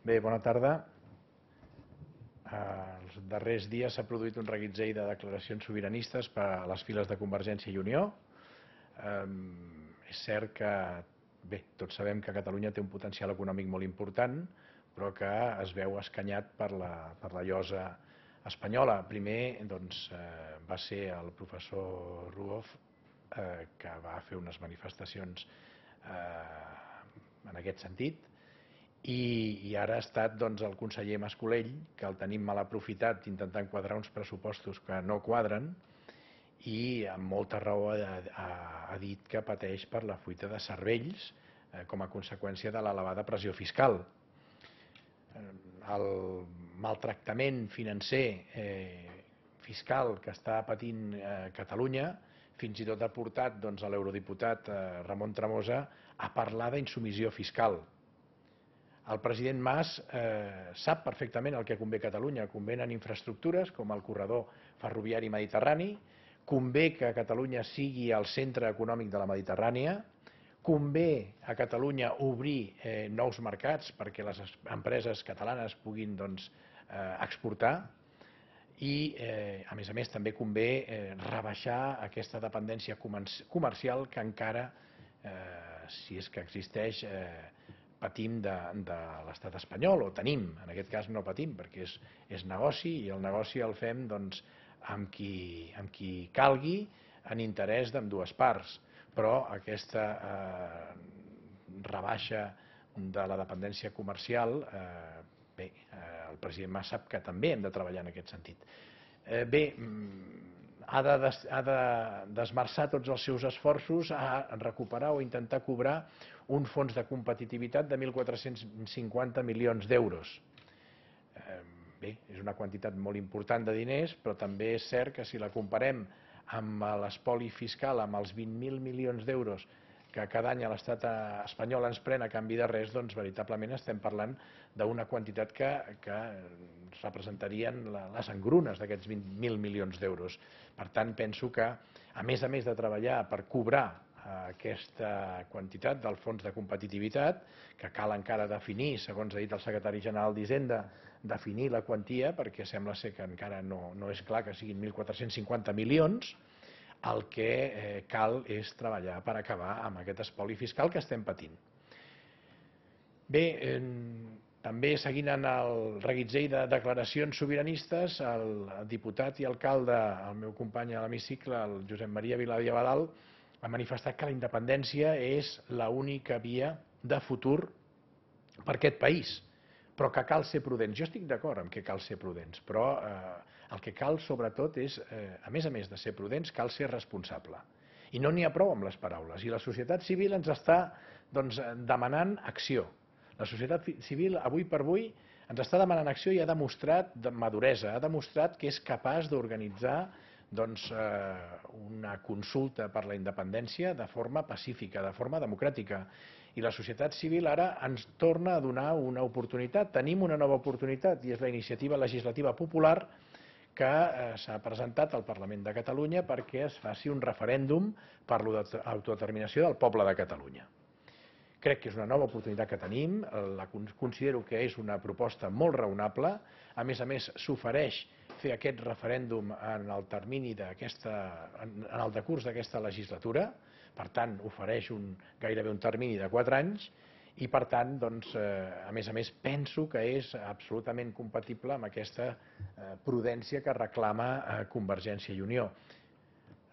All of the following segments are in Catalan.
Bé, bona tarda. Els darrers dies s'ha produït un reguitzell de declaracions sobiranistes per a les files de Convergència i Unió. És cert que, bé, tots sabem que Catalunya té un potencial econòmic molt important, però que es veu escanyat per la llosa espanyola. Primer va ser el professor Ruoff que va fer unes manifestacions en aquest sentit, i ara ha estat el conseller Mas-Colell, que el tenim mal aprofitat intentant quadrar uns pressupostos que no quadren, i amb molta raó ha dit que pateix per la fuita de cervells com a conseqüència de l'elevada pressió fiscal. El maltractament financer fiscal que està patint Catalunya fins i tot ha portat l'eurodiputat Ramon Tremosa a parlar d'insubmissió fiscal. El president Mas sap perfectament el que convé a Catalunya. Convenen infraestructures com el corredor ferroviari mediterrani, convé que Catalunya sigui el centre econòmic de la Mediterrània, convé a Catalunya obrir nous mercats perquè les empreses catalanes puguin exportar i, a més, també convé rebaixar aquesta dependència comercial que encara, si és que existeix, patim de l'estat espanyol, o tenim, en aquest cas no patim, perquè és negoci i el negoci el fem amb qui calgui en interès d'ambdues parts. Però aquesta rebaixa de la dependència comercial, bé, el president Mas sap que també hem de treballar en aquest sentit. Bé, ha de desmarçar tots els seus esforços a recuperar o intentar cobrar un fons de competitivitat de 1.450 milions d'euros. Bé, és una quantitat molt important de diners, però també és cert que si la comparem amb l'espoli fiscal, amb els 20.000 milions d'euros que cada any l'estat espanyol ens pren a canvi de res, doncs veritablement estem parlant d'una quantitat que representarien les engrunes d'aquests 20.000 milions d'euros. Per tant, penso que, a més de treballar per cobrar aquesta quantitat del fons de competitivitat, que cal encara definir, segons ha dit el secretari general d'Hisenda, definir la quantia, perquè sembla ser que encara no és clar que siguin 1.450 milions, el que cal és treballar per acabar amb aquest espoli fiscal que estem patint. Bé, també seguint en el reguitzell de declaracions sobiranistes, el diputat i alcalde, el meu company a l'hemicicle, el Josep Maria Viladià Badal, ha manifestat que la independència és l'única via de futur per a aquest país, però que cal ser prudents. Jo estic d'acord amb que cal ser prudents, però el que cal sobretot és, a més de ser prudents, cal ser responsable. I no n'hi ha prou amb les paraules. I la societat civil ens està demanant acció. La societat civil, avui per avui, ens està demanant acció i ha demostrat maduresa, ha demostrat que és capaç d'organitzar una consulta per la independència de forma pacífica, de forma democràtica. I la societat civil ara ens torna a donar una oportunitat. Tenim una nova oportunitat i és la iniciativa legislativa popular que s'ha presentat al Parlament de Catalunya perquè es faci un referèndum per l'autodeterminació del poble de Catalunya. Crec que és una nova oportunitat que tenim, considero que és una proposta molt raonable, a més, s'ofereix fer aquest referèndum en el termini en el decurs d'aquesta legislatura, per tant, ofereix gairebé un termini de 4 anys, i per tant, a més, penso que és absolutament compatible amb aquesta prudència que reclama Convergència i Unió.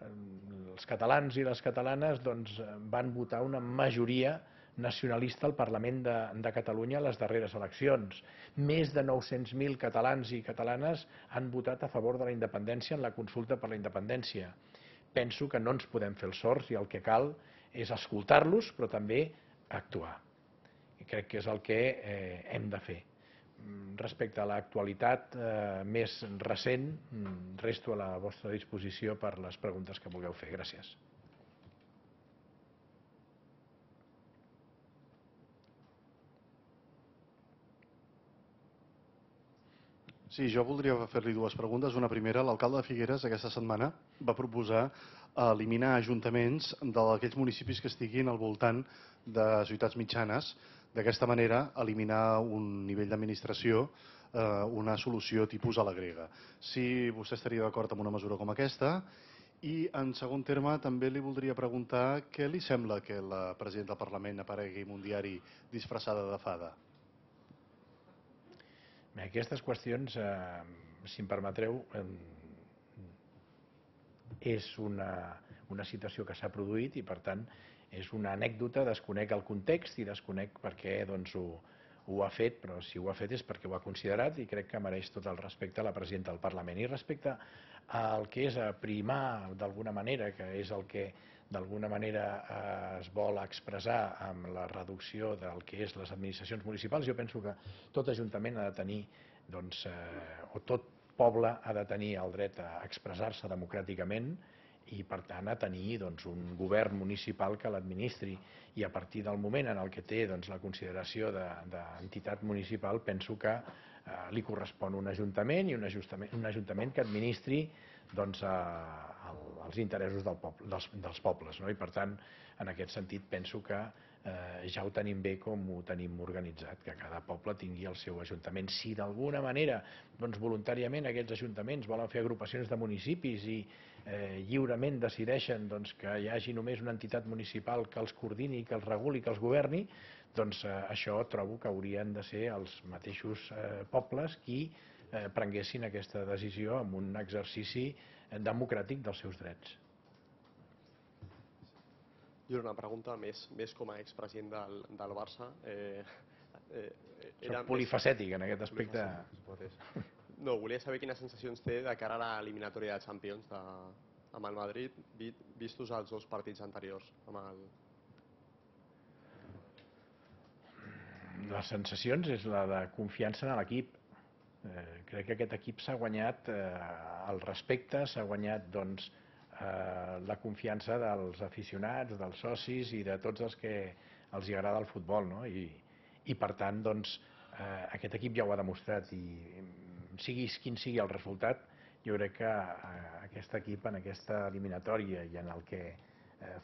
Els catalans i les catalanes van votar una majoria nacionalista al Parlament de Catalunya a les darreres eleccions. Més de 900.000 catalans i catalanes han votat a favor de la independència en la consulta per la independència. Penso que no ens podem fer els sords i el que cal és escoltar-los, però també actuar. I crec que és el que hem de fer. Respecte a l'actualitat més recent, resto a la vostra disposició per les preguntes que vulgueu fer. Gràcies. Sí, jo voldria fer-li 2 preguntes. Una primera, l'alcalde de Figueres aquesta setmana va proposar eliminar ajuntaments d'aquells municipis que estiguin al voltant de ciutats mitjanes d'aquesta manera eliminar un nivell d'administració, una solució tipus a la grega. Si vostè estaria d'acord amb una mesura com aquesta. I, en segon terme, també li voldria preguntar què li sembla que la presidenta del Parlament aparegui en un diari disfressada de fada? Bé, aquestes qüestions, si em permetreu, és una situació que s'ha produït i, per tant, és una anècdota, desconec el context i desconec per què ho ha fet, però si ho ha fet és perquè ho ha considerat i crec que mereix tot el respecte a la presidenta del Parlament. I respecte al que és primar d'alguna manera, que és el que d'alguna manera es vol expressar amb la reducció del que és les administracions municipals, jo penso que tot ajuntament ha de tenir, o tot poble ha de tenir el dret a expressar-se democràticament i, per tant, a tenir un govern municipal que l'administri. I a partir del moment en el que té la consideració d'entitat municipal, penso que li correspon un ajuntament i un ajuntament que administri els interessos dels pobles. I, per tant, en aquest sentit, penso que ja ho tenim bé com ho tenim organitzat, que cada poble tingui el seu ajuntament. Si d'alguna manera, voluntàriament, aquests ajuntaments volen fer agrupacions de municipis i lliurement decideixen que hi hagi només una entitat municipal que els coordini, que els reguli, que els governi, això trobo que haurien de ser els mateixos pobles qui prenguessin aquesta decisió amb un exercici democràtic dels seus drets. Jo una pregunta més com a expresident del Barça. Soc polifacètic en aquest aspecte. No, volia saber quines sensacions té de cara a l'eliminatòria de Champions amb el Madrid, vistos els dos partits anteriors. Les sensacions és la de confiança en l'equip. Crec que aquest equip s'ha guanyat el respecte, s'ha guanyat la confiança dels aficionats, dels socis i de tots els que els agrada el futbol. I per tant, aquest equip ja ho ha demostrat i sigui quin sigui el resultat, jo crec que aquest equip en aquesta eliminatòria i en el que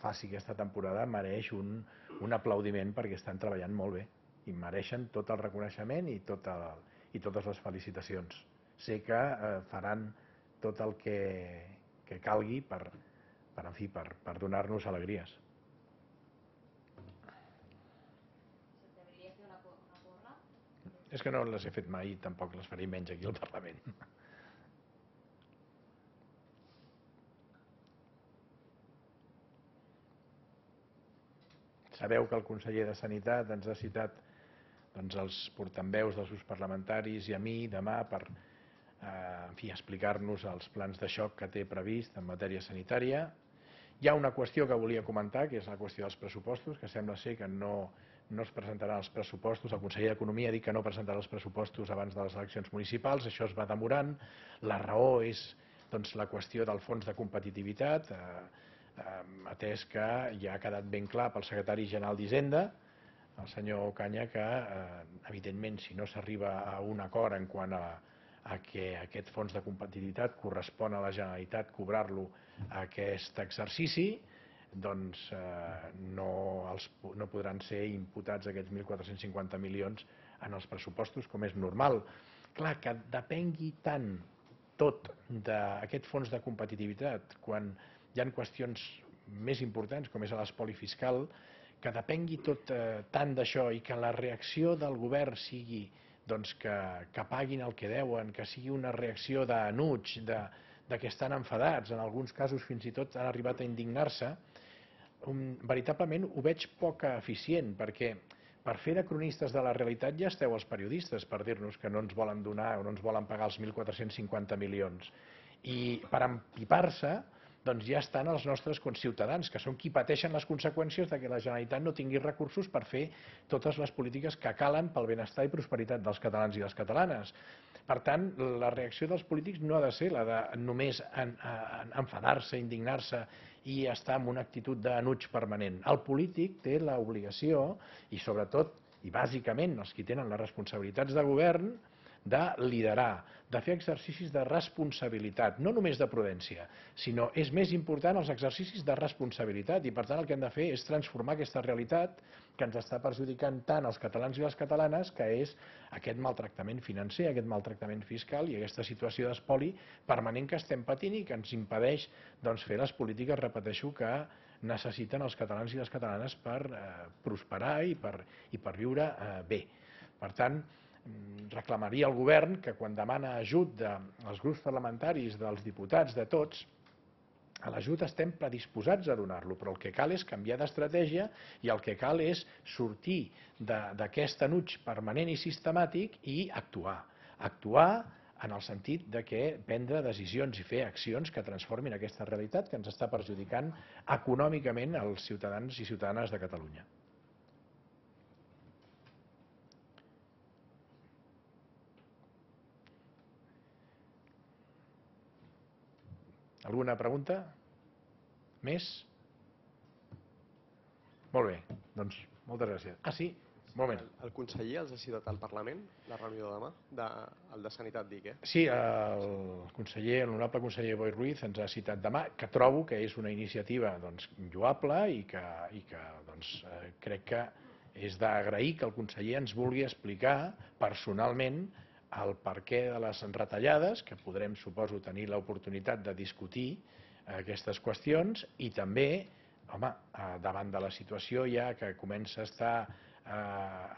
faci aquesta temporada mereix un aplaudiment perquè estan treballant molt bé i mereixen tot el reconeixement i totes les felicitacions. Sé que faran tot el que calgui per donar-nos alegries. És que no les he fet mai i tampoc les faré menys aquí al Parlament. Sabeu que el conseller de Sanitat ens ha citat els portaveus dels grups parlamentaris i a mi demà per explicar-nos els plans de xoc que té previst en matèria sanitària. Hi ha una qüestió que volia comentar, que és la qüestió dels pressupostos, que sembla ser que no es presentaran els pressupostos. El conseller d'Economia ha dit que no presentarà els pressupostos abans de les eleccions municipals. Això es va demorant. La raó és la qüestió del fons de competitivitat, atès que ja ha quedat ben clar pel secretari general d'Hisenda, el senyor Ocaña, que evidentment si no s'arriba a un acord en quant a que aquest fons de competitivitat correspon a la Generalitat cobrar-lo aquest exercici, doncs no podran ser imputats aquests 1.450 milions en els pressupostos, com és normal. Clar, que depengui tant tot d'aquest fons de competitivitat, quan hi ha qüestions més importants, com és l'espoli fiscal, que depengui tot tant d'això i que la reacció del govern sigui que paguin el que deuen, que sigui una reacció d'enuig, que estan enfadats, en alguns casos fins i tot han arribat a indignar-se, veritablement ho veig poc eficient, perquè per fer de cronistes de la realitat ja esteu els periodistes per dir-nos que no ens volen donar o no ens volen pagar els 1.450 milions. I per empipar-se ja estan els nostres conciutadans, que són qui pateixen les conseqüències que la Generalitat no tingui recursos per fer totes les polítiques que calen pel benestar i prosperitat dels catalans i les catalanes. Per tant, la reacció dels polítics no ha de ser la de només enfadar-se, indignar-se i estar en una actitud d'enuig permanent. El polític té l'obligació, i sobretot, i bàsicament els qui tenen les responsabilitats de govern, de liderar, de fer exercicis de responsabilitat, no només de prudència, sinó és més important els exercicis de responsabilitat i per tant el que hem de fer és transformar aquesta realitat que ens està perjudicant tant als catalans i les catalanes, que és aquest maltractament financer, aquest maltractament fiscal i aquesta situació d'espoli permanent que estem patint i que ens impedeix fer les polítiques, repeteixo, que necessiten els catalans i les catalanes per prosperar i per viure bé. Per tant, reclamaria al govern que quan demana ajut dels grups parlamentaris, dels diputats, de tots, a l'ajut estem predisposats a donar-lo, però el que cal és canviar d'estratègia i el que cal és sortir d'aquest enuig permanent i sistemàtic i actuar. Actuar en el sentit de que prendre decisions i fer accions que transformin aquesta realitat que ens està perjudicant econòmicament als ciutadans i ciutadanes de Catalunya. Alguna pregunta? Més? Molt bé, doncs moltes gràcies. Ah, sí? Un moment. El conseller els ha citat al Parlament, la reunió de demà, el de Sanitat, dic, Sí, l'honorable conseller Boi Ruiz ens ha citat demà, que trobo que és una iniciativa lloable i que crec que és d'agrair que el conseller ens vulgui explicar personalment el perquè de les retallades, que podrem, suposo, tenir l'oportunitat de discutir aquestes qüestions i també, home, davant de la situació ja que comença a estar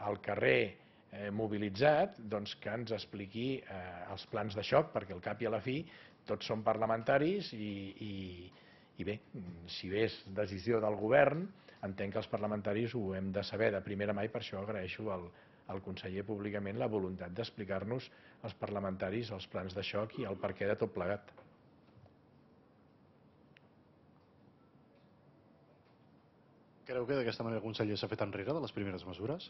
al carrer mobilitzat, doncs que ens expliqui els plans de xoc, perquè al cap i a la fi tots som parlamentaris i bé, si bé és decisió del govern, entenc que els parlamentaris ho hem de saber de primera mà i per això agraeixo al conseller públicament la voluntat d'explicar-nos als parlamentaris els plans de xoc i el perquè de tot plegat. Creu que d'aquesta manera el conseller s'ha fet enrere de les primeres mesures?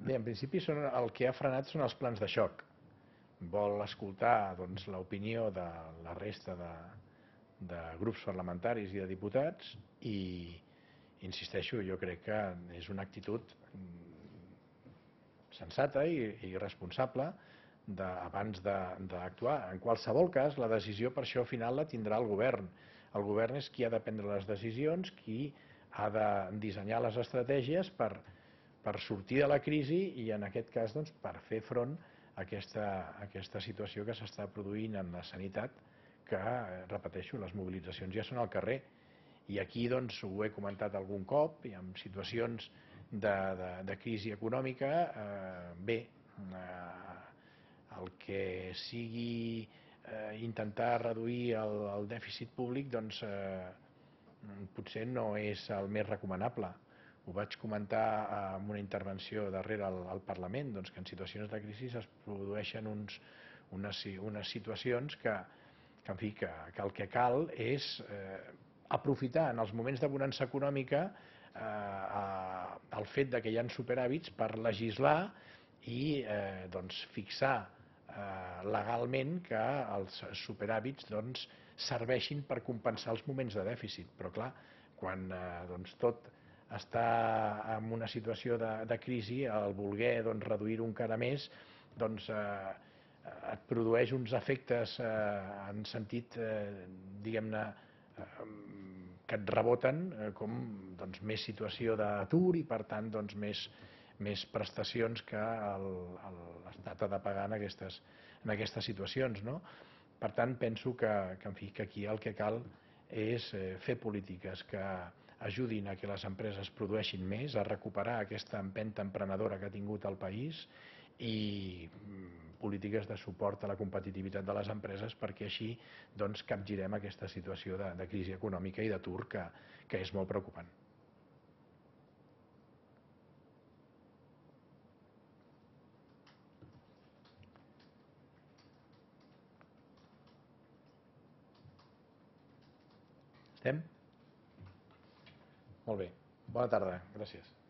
Bé, en principi el que ha frenat són els plans de xoc. Vol escoltar l'opinió de la resta de grups parlamentaris i de diputats i, insisteixo, jo crec que és una actitud sensata i responsable abans d'actuar. En qualsevol cas, la decisió per això final la tindrà el govern. El govern és qui ha de prendre les decisions, qui ha de dissenyar les estratègies per sortir de la crisi i en aquest cas per fer front a aquesta situació que s'està produint en la sanitat, que, repeteixo, les mobilitzacions ja són al carrer. I aquí ho he comentat algun cop, i en situacions de crisi econòmica, bé, el que sigui intentar reduir el dèficit públic potser no és el més recomanable. Ho vaig comentar en una intervenció darrere al Parlament, que en situacions de crisi es produeixen unes situacions que el que cal és aprofitar en els moments de bonança econòmica el fet que hi ha superàvits per legislar i fixar legalment que els superàvits serveixin per compensar els moments de dèficit. Però clar, quan tot està en una situació de crisi, el voler reduir-ho encara més et produeix uns efectes en sentit, diguem-ne, que et reboten com més situació d'atur i per tant més prestacions que l'Estat ha de pagar en aquestes situacions. Per tant, penso que aquí el que cal és fer polítiques que ajudin a que les empreses produeixin més, a recuperar aquesta empenta emprenedora que ha tingut el país i polítiques de suport a la competitivitat de les empreses perquè així capgirem aquesta situació de crisi econòmica i d'atur que és molt preocupant. Estem? Molt bé. Bona tarda. Gràcies.